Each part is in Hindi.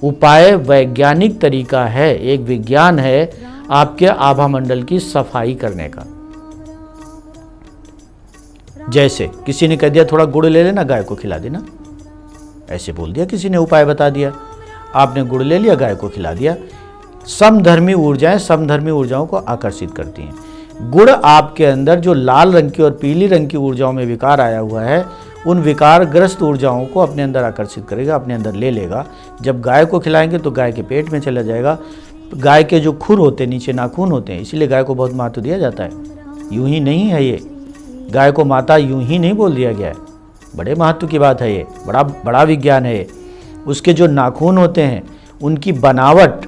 उपाय वैज्ञानिक तरीका है, एक विज्ञान है आपके आभा मंडल की सफाई करने का। जैसे किसी ने कह दिया थोड़ा गुड़ ले लेना, गाय को खिला देना, ऐसे बोल दिया, किसी ने उपाय बता दिया, आपने गुड़ ले लिया, गाय को खिला दिया। समधर्मी ऊर्जाएं समधर्मी ऊर्जाओं को आकर्षित करती हैं। गुड़ आपके अंदर जो लाल रंग की और पीली रंग की ऊर्जाओं में विकार आया हुआ है, उन विकारग्रस्त ऊर्जाओं को अपने अंदर आकर्षित करेगा, अपने अंदर ले लेगा। जब गाय को खिलाएंगे तो गाय के पेट में चला जाएगा। गाय के जो खुर होते हैं, नीचे नाखून होते हैं, इसीलिए गाय को बहुत महत्व दिया जाता है। यूं ही नहीं है ये, गाय को माता यूं ही नहीं बोल दिया गया है, बड़े महत्व की बात है ये, बड़ा विज्ञान है ये। उसके जो नाखून होते हैं, उनकी बनावट,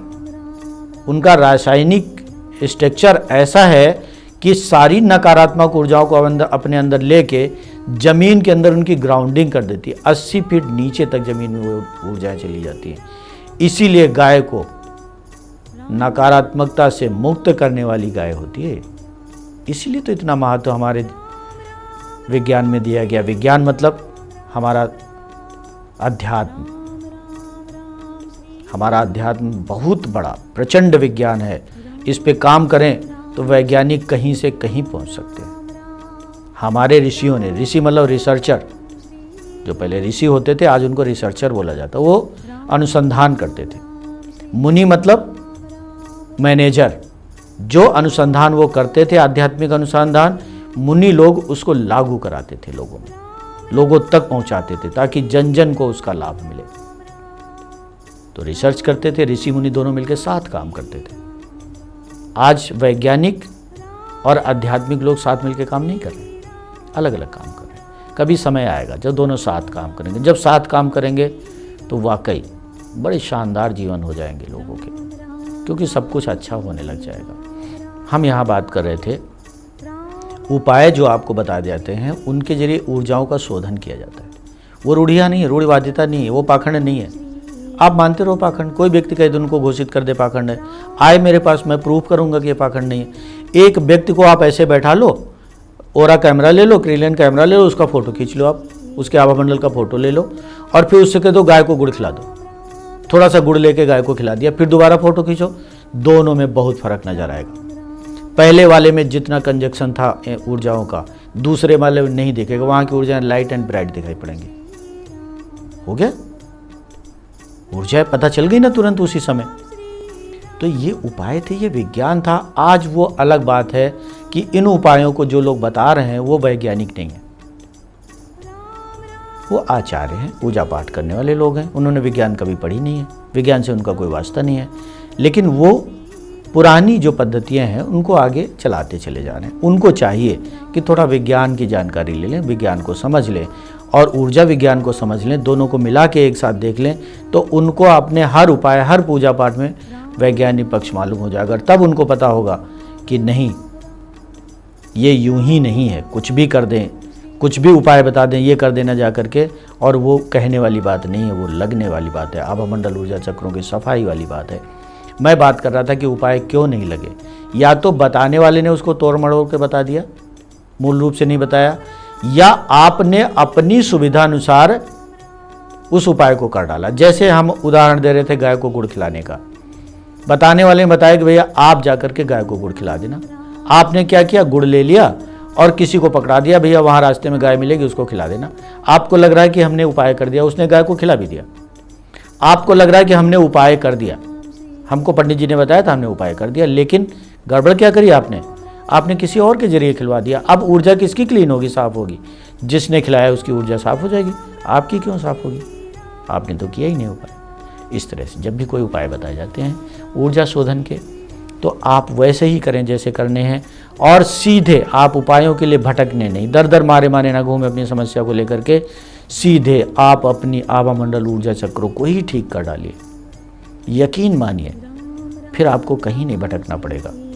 उनका रासायनिक स्ट्रक्चर ऐसा है कि सारी नकारात्मक ऊर्जाओं को अपने अंदर लेके जमीन के अंदर उनकी ग्राउंडिंग कर देती है। 80 फीट नीचे तक जमीन में वो ऊर्जाएं चली जाती हैं। इसीलिए गाय को नकारात्मकता से मुक्त करने वाली गाय होती है। इसीलिए तो इतना महत्व हमारे विज्ञान में दिया गया। विज्ञान मतलब हमारा अध्यात्म। हमारा अध्यात्म बहुत बड़ा प्रचंड विज्ञान है। इस पे काम करें तो वैज्ञानिक कहीं से कहीं पहुंच सकते हैं। हमारे ऋषियों ने, ऋषि मतलब रिसर्चर, जो पहले ऋषि होते थे आज उनको रिसर्चर बोला जाता, वो अनुसंधान करते थे। मुनि मतलब मैनेजर, जो अनुसंधान वो करते थे, आध्यात्मिक अनुसंधान, मुनि लोग उसको लागू कराते थे लोगों में, लोगों तक पहुंचाते थे ताकि जन जन को उसका लाभ मिले। तो रिसर्च करते थे, ऋषि मुनि दोनों मिलकर साथ काम करते थे। आज वैज्ञानिक और आध्यात्मिक लोग साथ मिलकर काम नहीं कर रहे, अलग अलग काम कर रहे हैं। कभी समय आएगा जब दोनों साथ काम करेंगे। जब साथ काम करेंगे तो वाकई बड़े शानदार जीवन हो जाएंगे लोगों के, क्योंकि सब कुछ अच्छा होने लग जाएगा। हम यहाँ बात कर रहे थे उपाय जो आपको बता जाते हैं, उनके जरिए ऊर्जाओं का शोधन किया जाता है। वो रूढ़ियाँ नहीं है, रूढ़िवादिता नहीं है, वो पाखंड नहीं है। आप मानते रहो पाखंड, कोई व्यक्ति कह दे उनको घोषित कर दे पाखंड है, आए मेरे पास, मैं प्रूफ करूंगा कि ये पाखंड नहीं है। एक व्यक्ति को आप ऐसे बैठा लो, ओरा कैमरा ले लो, क्रिलियन कैमरा ले लो, उसका फोटो खींच लो, आप उसके आभा मंडल का फोटो ले लो और फिर उससे कह दो गाय को गुड़ खिला दो। थोड़ा सा गुड़ लेके गाय को खिला दिया, फिर दोबारा फोटो खींचो, दोनों में बहुत फर्क नजर आएगा। पहले वाले में जितना कंजक्शन था ऊर्जाओं का, दूसरे वाले में नहीं दिखेगा। वहां की ऊर्जाएं लाइट एंड ब्राइट दिखाई पड़ेंगी। हो गया, ऊर्जाएं पता चल गई ना तुरंत उसी समय। तो ये उपाय थे, ये विज्ञान था। आज वो अलग बात है कि इन उपायों को जो लोग बता रहे हैं वो वैज्ञानिक नहीं है, वो आचार्य हैं, पूजा पाठ करने वाले लोग हैं। उन्होंने विज्ञान कभी पढ़ी नहीं है, विज्ञान से उनका कोई वास्ता नहीं है, लेकिन वो पुरानी जो पद्धतियां हैं उनको आगे चलाते चले जा रहे हैं। उनको चाहिए कि थोड़ा विज्ञान की जानकारी ले लें, विज्ञान को समझ लें और ऊर्जा विज्ञान को समझ लें, दोनों को मिला के एक साथ देख लें, तो उनको अपने हर उपाय, हर पूजा पाठ में वैज्ञानिक पक्ष मालूम हो जाएगा। तब उनको पता होगा कि नहीं, ये यूं ही नहीं है, कुछ भी कर दें, कुछ भी उपाय बता दें, ये कर देना जा करके, और वो कहने वाली बात नहीं है, वो लगने वाली बात है। आभा मंडल ऊर्जा चक्रों की सफाई वाली बात है। मैं बात कर रहा था कि उपाय क्यों नहीं लगे। या तो बताने वाले ने उसको तोड़ मड़ोड़ के बता दिया, मूल रूप से नहीं बताया, या आपने अपनी सुविधा अनुसार उस उपाय को कर डाला। जैसे हम उदाहरण दे रहे थे गाय को गुड़ खिलाने का, बताने वाले ने बताया कि भैया आप जाकर के गाय को गुड़ खिला देना। आपने क्या किया, गुड़ ले लिया और किसी को पकड़ा दिया, भैया वहां रास्ते में गाय मिलेगी, उसको खिला देना। आपको लग रहा है कि हमने उपाय कर दिया, उसने गाय को खिला भी दिया। आपको लग रहा है कि हमने उपाय कर दिया, हमको पंडित जी ने बताया था, हमने उपाय कर दिया, लेकिन गड़बड़ क्या करी आपने किसी और के जरिए खिलवा दिया। अब ऊर्जा किसकी क्लीन होगी, साफ होगी? जिसने खिलाया उसकी ऊर्जा साफ हो जाएगी, आपकी क्यों साफ होगी? आपने तो किया ही नहीं उपाय। इस तरह से जब भी कोई उपाय बताए जाते हैं ऊर्जा शोधन के, तो आप वैसे ही करें जैसे करने हैं, और सीधे आप उपायों के लिए भटकने नहीं, दर दर मारे ना घूमे अपनी समस्या को लेकर के। सीधे आप अपनी आभा मंडल ऊर्जा चक्रों को ही ठीक कर डालिए, यकीन मानिए, फिर आपको कहीं नहीं भटकना पड़ेगा।